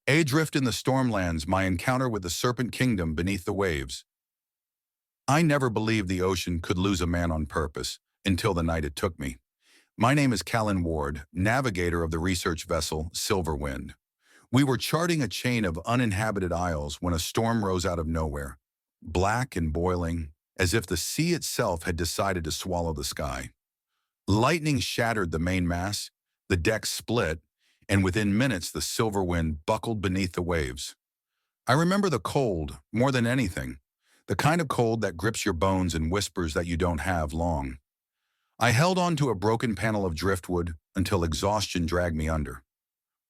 Adrift in the Stormlands, my encounter with the Serpent Kingdom beneath the waves. I never believed the ocean could lose a man on purpose, until the night it took me. My name is Callan Ward, navigator of the research vessel Silverwind. We were charting a chain of uninhabited isles when a storm rose out of nowhere, black and boiling, as if the sea itself had decided to swallow the sky. Lightning shattered the mainmast, the deck split, and within minutes the Silverwind buckled beneath the waves. I remember the cold more than anything, the kind of cold that grips your bones and whispers that you don't have long. I held on to a broken panel of driftwood until exhaustion dragged me under.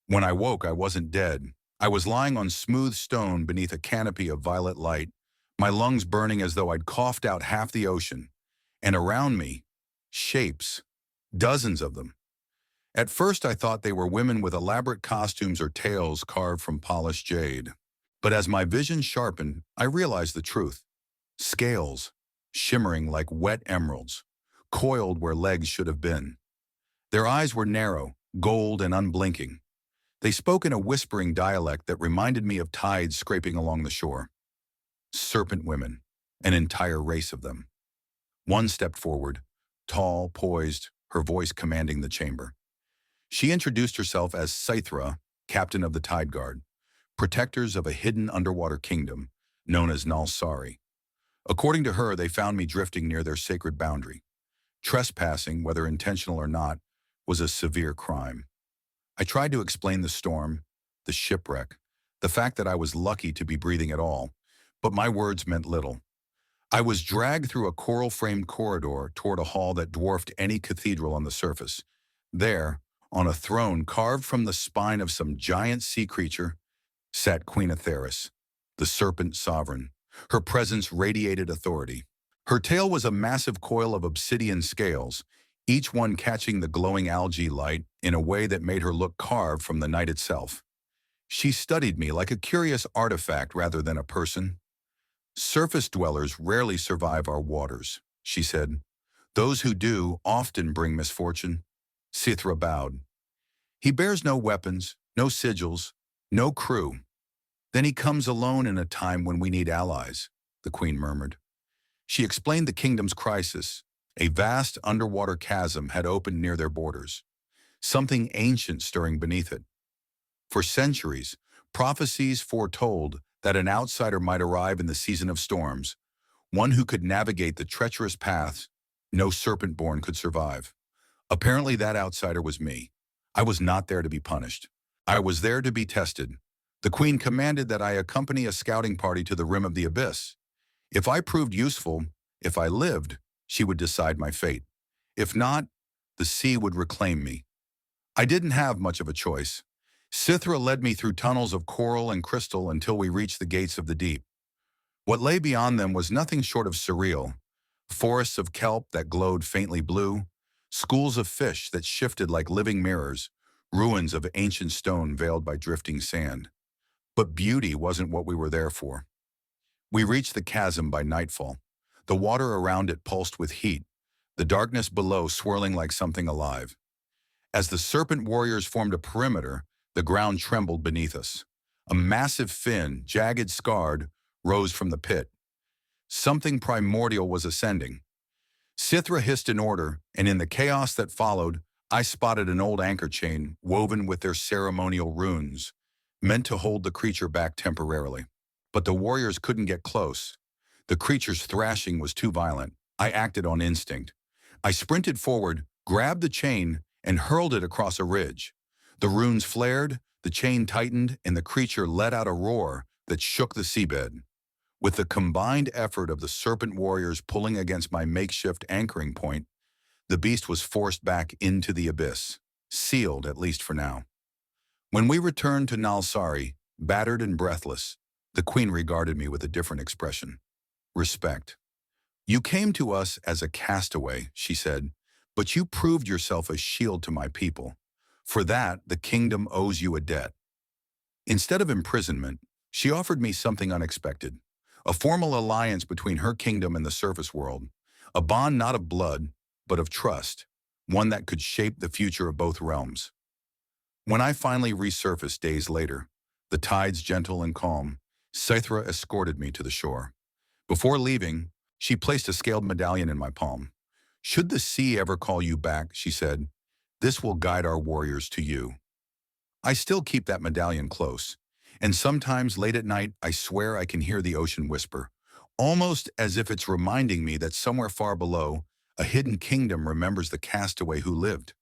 When I woke, I wasn't dead. I was lying on smooth stone beneath a canopy of violet light, my lungs burning as though I'd coughed out half the ocean. And around me, shapes, dozens of them. At first, I thought they were women with elaborate costumes or tails carved from polished jade. But as my vision sharpened, I realized the truth. Scales, shimmering like wet emeralds, coiled where legs should have been. Their eyes were narrow, gold and unblinking. They spoke in a whispering dialect that reminded me of tides scraping along the shore. Serpent women, an entire race of them. One stepped forward, tall, poised, her voice commanding the chamber. She introduced herself as Scythra, captain of the Tide Guard, protectors of a hidden underwater kingdom known as Nalsari. According to her, they found me drifting near their sacred boundary. Trespassing, whether intentional or not, was a severe crime. I tried to explain the storm, the shipwreck, the fact that I was lucky to be breathing at all, but my words meant little. I was dragged through a coral-framed corridor toward a hall that dwarfed any cathedral on the surface. There, on a throne carved from the spine of some giant sea creature, sat Queen Atheris, the Serpent Sovereign. Her presence radiated authority. Her tail was a massive coil of obsidian scales, each one catching the glowing algae light in a way that made her look carved from the night itself. She studied me like a curious artifact rather than a person. "Surface dwellers rarely survive our waters," she said. "Those who do often bring misfortune." Sithra bowed. "He bears no weapons, no sigils, no crew. Then he comes alone in a time when we need allies," the queen murmured. She explained the kingdom's crisis. A vast underwater chasm had opened near their borders, something ancient stirring beneath it. For centuries, prophecies foretold that an outsider might arrive in the season of storms, one who could navigate the treacherous paths no serpent-born could survive. Apparently that outsider was me. I was not there to be punished. I was there to be tested. The queen commanded that I accompany a scouting party to the rim of the abyss. If I proved useful, if I lived, she would decide my fate. If not, the sea would reclaim me. I didn't have much of a choice. Sithra led me through tunnels of coral and crystal until we reached the gates of the deep. What lay beyond them was nothing short of surreal. Forests of kelp that glowed faintly blue, schools of fish that shifted like living mirrors, ruins of ancient stone veiled by drifting sand. But beauty wasn't what we were there for. We reached the chasm by nightfall. The water around it pulsed with heat, the darkness below swirling like something alive. As the serpent warriors formed a perimeter, the ground trembled beneath us. A massive fin, jagged, scarred, rose from the pit. Something primordial was ascending. Sithra hissed an order, and in the chaos that followed, I spotted an old anchor chain woven with their ceremonial runes, meant to hold the creature back temporarily. But the warriors couldn't get close. The creature's thrashing was too violent. I acted on instinct. I sprinted forward, grabbed the chain, and hurled it across a ridge. The runes flared, the chain tightened, and the creature let out a roar that shook the seabed. With the combined effort of the serpent warriors pulling against my makeshift anchoring point, the beast was forced back into the abyss, sealed at least for now. When we returned to Nalsari, battered and breathless, the queen regarded me with a different expression. Respect. "You came to us as a castaway," she said, "but you proved yourself a shield to my people. For that, the kingdom owes you a debt." Instead of imprisonment, she offered me something unexpected, a formal alliance between her kingdom and the surface world, a bond not of blood, but of trust, one that could shape the future of both realms. When I finally resurfaced days later, the tides gentle and calm, Scythra escorted me to the shore. Before leaving, she placed a scaled medallion in my palm. "Should the sea ever call you back," she said, "this will guide our warriors to you." I still keep that medallion close, and sometimes late at night I swear I can hear the ocean whisper, almost as if it's reminding me that somewhere far below, a hidden kingdom remembers the castaway who lived.